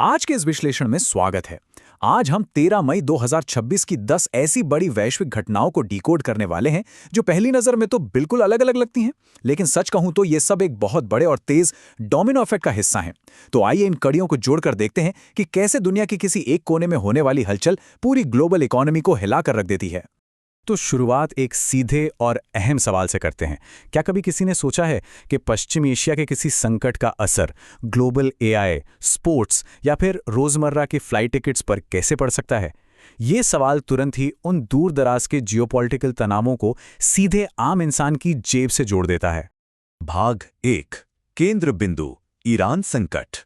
आज के इस विश्लेषण में स्वागत है। आज हम 13 मई 2026 की 10 ऐसी बड़ी वैश्विक घटनाओं को डिकोड करने वाले हैं जो पहली नजर में तो बिल्कुल अलग-अलग लगती हैं, लेकिन सच कहूं तो ये सब एक बहुत बड़े और तेज डोमिनो इफेक्ट का हिस्सा हैं। तो आइए इन कड़ियों को जोड़कर देखते हैं कि कैसे दुनिया के किसी एक कोने में होने वाली हलचल पूरी ग्लोबल इकोनॉमी को हिलाकर रख देती है। तो शुरुआत एक सीधे और अहम सवाल से करते हैं। क्या कभी किसी ने सोचा है कि पश्चिम एशिया के किसी संकट का असर ग्लोबल एआई, स्पोर्ट्स या फिर रोजमर्रा की फ्लाइट टिकट्स पर कैसे पड़ सकता है? ये सवाल तुरंत ही उन दूर दराज के जियोपॉलिटिकल तनावों को सीधे आम इंसान की जेब से जोड़ देता है। भाग 1 केंद्र बिंदु ईरान संकट।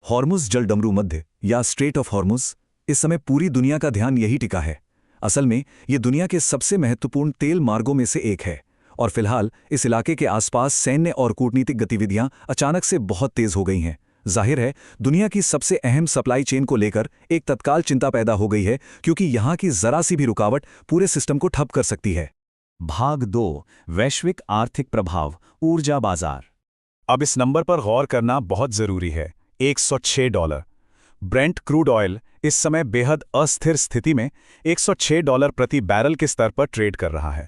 हॉर्मुज जलडमरू मध्य या स्ट्रेट ऑफ हॉर्मुज, इस समय पूरी दुनिया का ध्यान यही टिका है। असल में ये दुनिया के सबसे महत्वपूर्ण तेल मार्गों में से एक है और फिलहाल इस इलाके के आसपास सैन्य और कूटनीतिक गतिविधियां अचानक से बहुत तेज हो गई हैं। जाहिर है दुनिया की सबसे अहम सप्लाई चेन को लेकर एक तत्काल चिंता पैदा हो गई है, क्योंकि यहां की जरा सी भी रुकावट पूरे सिस्टम को ठप कर सकती है। भाग 2 वैश्विक आर्थिक प्रभाव ऊर्जा बाजार। अब इस नंबर पर गौर करना बहुत जरूरी है। $106। ब्रेंट क्रूड ऑयल इस समय बेहद अस्थिर स्थिति में $106 प्रति बैरल के स्तर पर ट्रेड कर रहा है।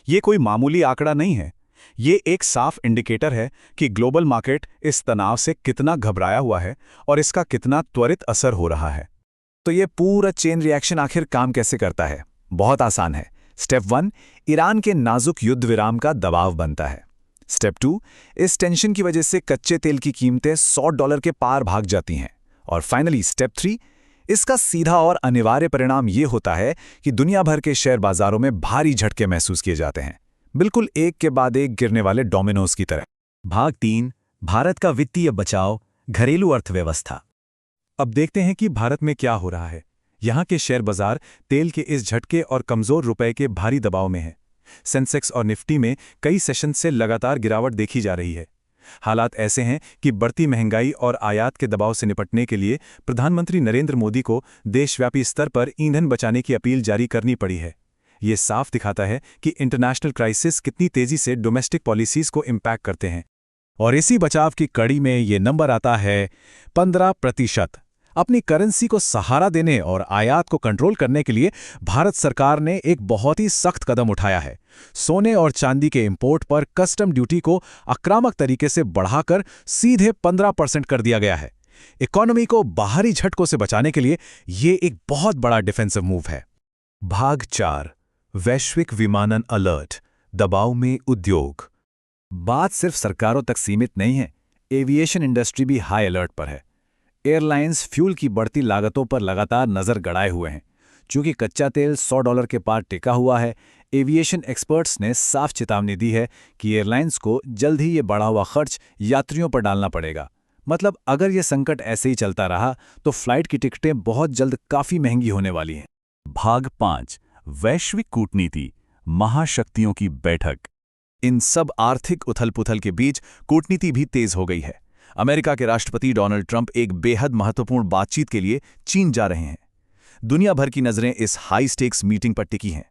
ये कोई मामूली आंकड़ा नहीं है। ये एक साफ इंडिकेटर है कि ग्लोबल मार्केट इस तनाव से कितना घबराया हुआ है और इसका कितना त्वरित असर हो रहा है। तो ये पूरा चेन रिएक्शन आखिर काम कैसे करता है? बहुत आसान है। स्टेप 1, ईरान के नाजुक युद्ध विराम का दबाव बनता है। स्टेप 2, इस टेंशन की वजह से कच्चे तेल की कीमतें $100 के पार भाग जाती हैं। और फाइनली स्टेप 3, इसका सीधा और अनिवार्य परिणाम ये होता है कि दुनिया भर के शेयर बाजारों में भारी झटके महसूस किए जाते हैं, बिल्कुल एक के बाद एक गिरने वाले डोमिनोज की तरह। भाग 3 भारत का वित्तीय बचाव, घरेलू अर्थव्यवस्था। अब देखते हैं कि भारत में क्या हो रहा है। यहाँ के शेयर बाजार तेल के इस झटके और कमजोर रुपए के भारी दबाव में हैं। सेंसेक्स और निफ्टी में कई सेशन से लगातार गिरावट देखी जा रही है। हालात ऐसे हैं कि बढ़ती महंगाई और आयात के दबाव से निपटने के लिए प्रधानमंत्री नरेंद्र मोदी को देशव्यापी स्तर पर ईंधन बचाने की अपील जारी करनी पड़ी है। ये साफ दिखाता है कि इंटरनेशनल क्राइसिस कितनी तेजी से डोमेस्टिक पॉलिसीज को इम्पैक्ट करते हैं। और इसी बचाव की कड़ी में ये नंबर आता है 15%। अपनी करेंसी को सहारा देने और आयात को कंट्रोल करने के लिए भारत सरकार ने एक बहुत ही सख्त कदम उठाया है। सोने और चांदी के इंपोर्ट पर कस्टम ड्यूटी को आक्रामक तरीके से बढ़ाकर सीधे 15% कर दिया गया है। इकोनॉमी को बाहरी झटकों से बचाने के लिए ये एक बहुत बड़ा डिफेंसिव मूव है। भाग 4 वैश्विक विमानन अलर्ट, दबाव में उद्योग। बात सिर्फ सरकारों तक सीमित नहीं है। एविएशन इंडस्ट्री भी हाई अलर्ट पर है। एयरलाइंस फ्यूल की बढ़ती लागतों पर लगातार नजर गड़ाए हुए हैं। चूंकि कच्चा तेल $100 के पार टिका हुआ है, एविएशन एक्सपर्ट्स ने साफ चेतावनी दी है कि एयरलाइंस को जल्द ही ये बढ़ा हुआ खर्च यात्रियों पर डालना पड़ेगा। मतलब अगर ये संकट ऐसे ही चलता रहा तो फ्लाइट की टिकटें बहुत जल्द काफी महंगी होने वाली हैं। भाग 5 वैश्विक कूटनीति, महाशक्तियों की बैठक। इन सब आर्थिक उथल-पुथल के बीच कूटनीति भी तेज हो गई है। अमेरिका के राष्ट्रपति डोनाल्ड ट्रंप एक बेहद महत्वपूर्ण बातचीत के लिए चीन जा रहे हैं। दुनिया भर की नजरें इस हाई स्टेक्स मीटिंग पर टिकी हैं।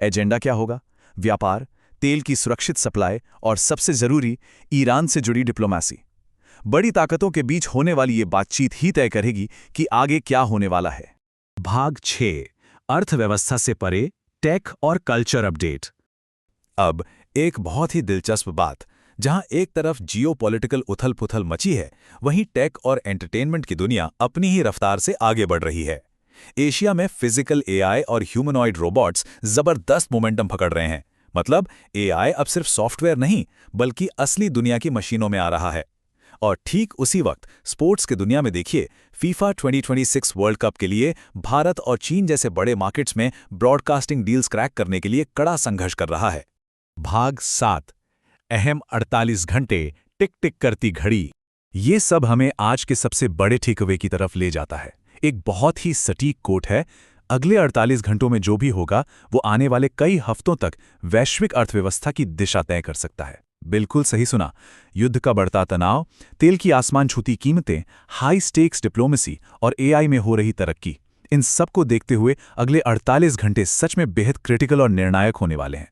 एजेंडा क्या होगा? व्यापार, तेल की सुरक्षित सप्लाई और सबसे जरूरी ईरान से जुड़ी डिप्लोमेसी। बड़ी ताकतों के बीच होने वाली ये बातचीत ही तय करेगी कि आगे क्या होने वाला है। भाग 6 अर्थव्यवस्था से परे, टेक और कल्चर अपडेट। अब एक बहुत ही दिलचस्प बात, जहां एक तरफ जियोपॉलिटिकल उथल-पुथल मची है, वहीं टेक और एंटरटेनमेंट की दुनिया अपनी ही रफ्तार से आगे बढ़ रही है। एशिया में फिजिकल एआई और ह्यूमनॉइड रोबोट्स जबरदस्त मोमेंटम पकड़ रहे हैं। मतलब एआई अब सिर्फ सॉफ्टवेयर नहीं, बल्कि असली दुनिया की मशीनों में आ रहा है। और ठीक उसी वक्त स्पोर्ट्स की दुनिया में देखिए, फीफा 2026 वर्ल्ड कप के लिए भारत और चीन जैसे बड़े मार्केट्स में ब्रॉडकास्टिंग डील्स क्रैक करने के लिए कड़ा संघर्ष कर रहा है। भाग 7 अहम 48 घंटे, टिक टिक करती घड़ी। ये सब हमें आज के सबसे बड़े टेकअवे की तरफ ले जाता है। एक बहुत ही सटीक कोट है, अगले 48 घंटों में जो भी होगा वो आने वाले कई हफ्तों तक वैश्विक अर्थव्यवस्था की दिशा तय कर सकता है। बिल्कुल सही सुना। युद्ध का बढ़ता तनाव, तेल की आसमान छूती कीमतें, हाई स्टेक्स डिप्लोमेसी और एआई में हो रही तरक्की, इन सब को देखते हुए अगले 48 घंटे सच में बेहद क्रिटिकल और निर्णायक होने वाले हैं।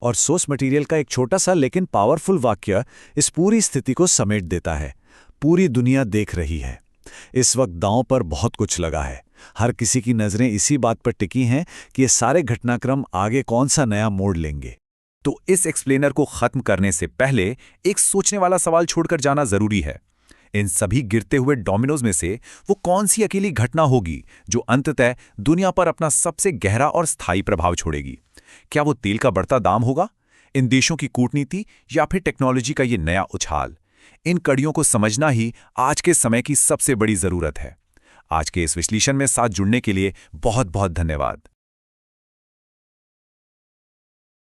और सोर्स मटेरियल का एक छोटा सा लेकिन पावरफुल वाक्य इस पूरी स्थिति को समेट देता है। पूरी दुनिया देख रही है। इस वक्त दांव पर बहुत कुछ लगा है। हर किसी की नज़रें इसी बात पर टिकी हैं कि ये सारे घटनाक्रम आगे कौन सा नया मोड़ लेंगे। तो इस एक्सप्लेनर को खत्म करने से पहले एक सोचने वाला सवाल छोड़कर जाना जरूरी है। इन सभी गिरते हुए डोमिनोज में से वो कौन सी अकेली घटना होगी जो अंततः दुनिया पर अपना सबसे गहरा और स्थायी प्रभाव छोड़ेगी? क्या वो तेल का बढ़ता दाम होगा, इन देशों की कूटनीति, या फिर टेक्नोलॉजी का ये नया उछाल? इन कड़ियों को समझना ही आज के समय की सबसे बड़ी जरूरत है। आज के इस विश्लेषण में साथ जुड़ने के लिए बहुत बहुत धन्यवाद।